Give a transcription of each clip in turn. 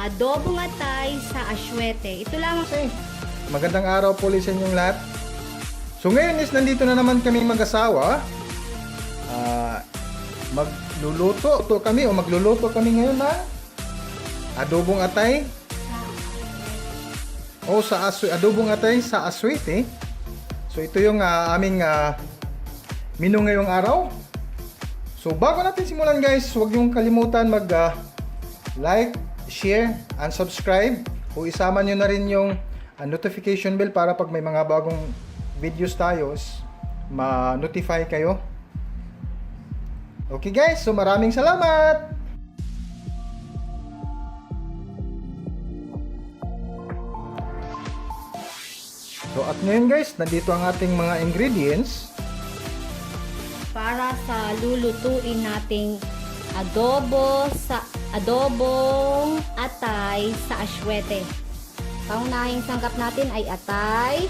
Adobong Atay sa asuete. Ito lang. Magandang araw po sa inyong lahat. So ngayon is nandito na naman kami mag-asawa. Magluluto kami ngayon na adobong atay. Adobong atay sa asuete. So ito yung aming menu ngayong araw. So bago natin simulan guys, huwag niyong kalimutan like, share, and subscribe. O isama nyo na rin yung notification bell para pag may mga bagong videos tayo, ma-notify kayo. Okay guys, so maraming salamat! So at ngayon guys, nandito ang ating mga ingredients para sa lulutuin nating adobong atay sa asuete. Pangunahing sangkap natin ay atay.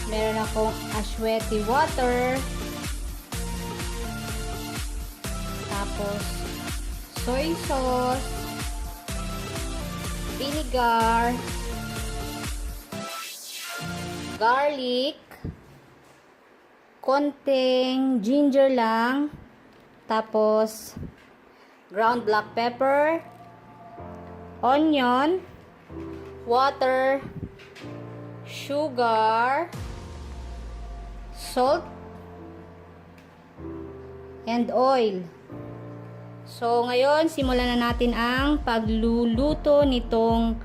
Meron akong asuete water. Tapos soy sauce, vinegar, garlic, konting ginger lang, tapos ground black pepper, onion, water, sugar, salt, and oil. So ngayon, simulan na natin ang pagluluto nitong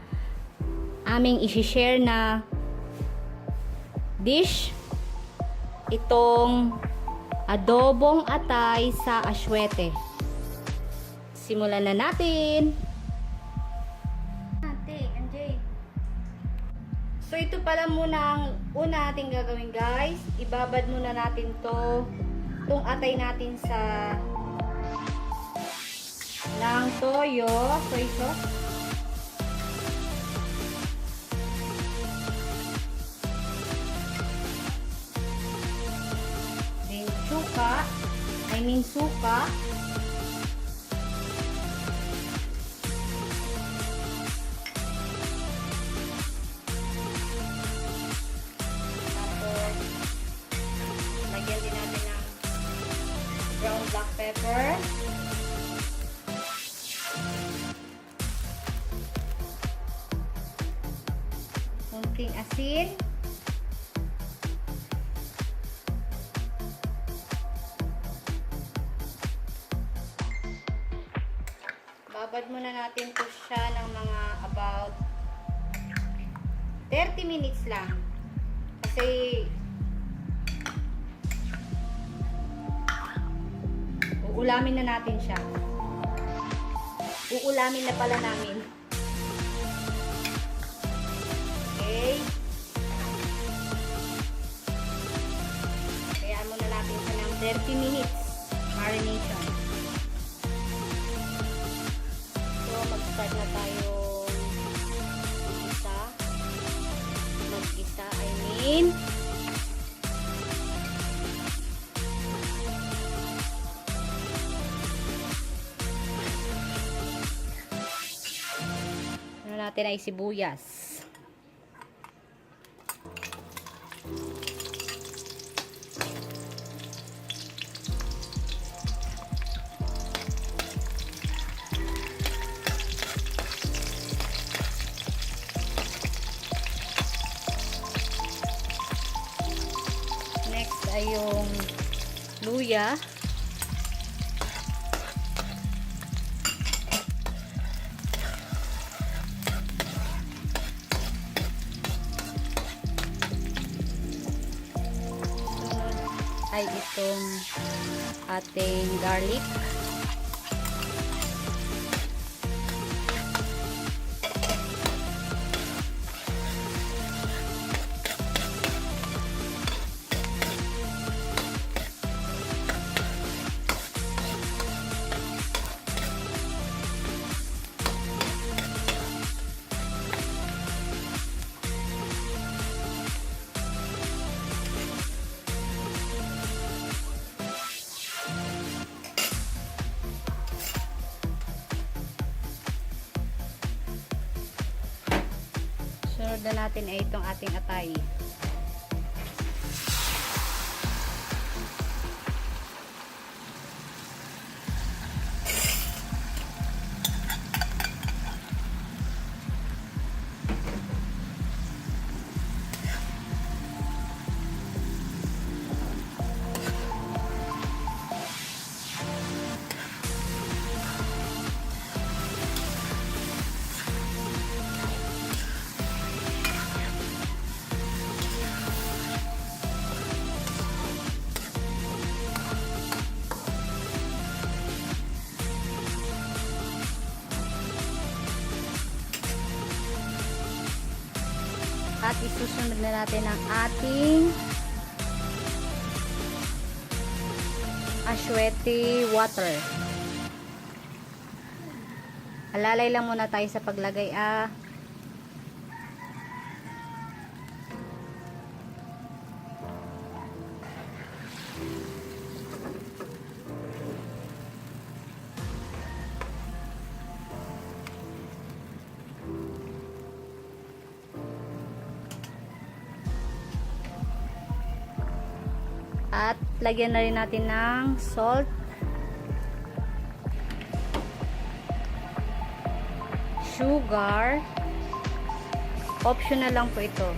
aming i-share na dish, itong adobong atay sa asuete. Simulan na natin. So ito pala muna ang una natin gagawin guys. Ibabad muna natin itong atay natin sa ng toyo, soy sauce. Suka. Tapos, lagyan din natin ng ground black pepper. Kunting asin. Babad muna natin to siya ng mga about 30 minutes lang. Kasi uulamin na natin siya. Uulamin na pala namin. Okay. Kaya muna natin siya ng 30 minutes marination. Mag-start na tayo mag-isa, ano natin ay sibuyas. Ay yung luya. Sunod ay itong ating garlic. susunod na natin ay itong ating atay. At isusunod na natin ang ating asuete water. Alalay lang muna tayo sa paglagay At lagyan na rin natin ng salt, sugar, optional lang po ito.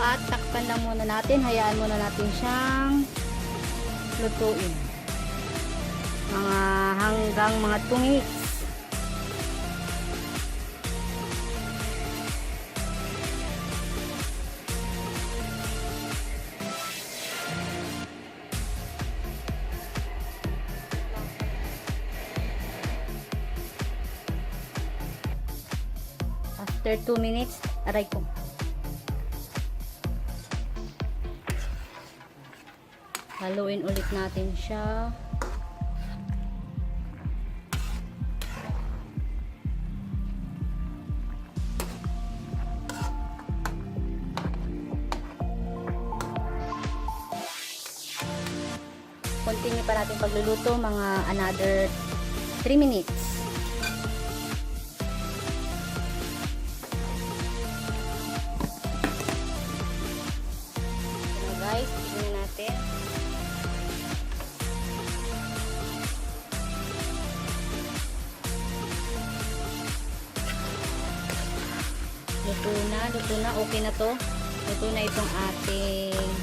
At takpan lang muna natin, hayaan muna natin siyang lutuin hanggang mga 2 minutes. After 2 minutes, aray ko. Haluin ulit natin siya. Continue pa natin pagluluto mga another 3 minutes. So guys, tignan natin. Luto na, okay na to. Luto na itong ating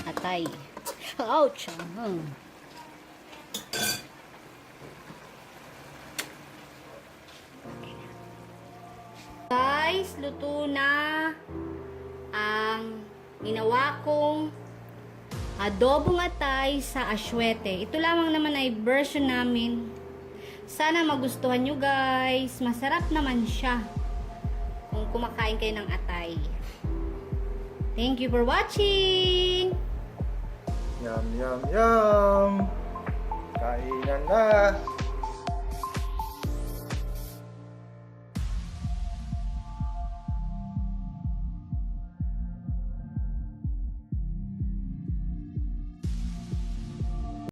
atay. Ouch! Guys, luto na ang ginawa kong adobong atay sa asuete. Ito lamang naman ay version namin. Sana magustuhan nyo guys. Masarap naman siya kung kumakain kayo ng atay. Thank you for watching! Yum, yum, yum! Kainan na!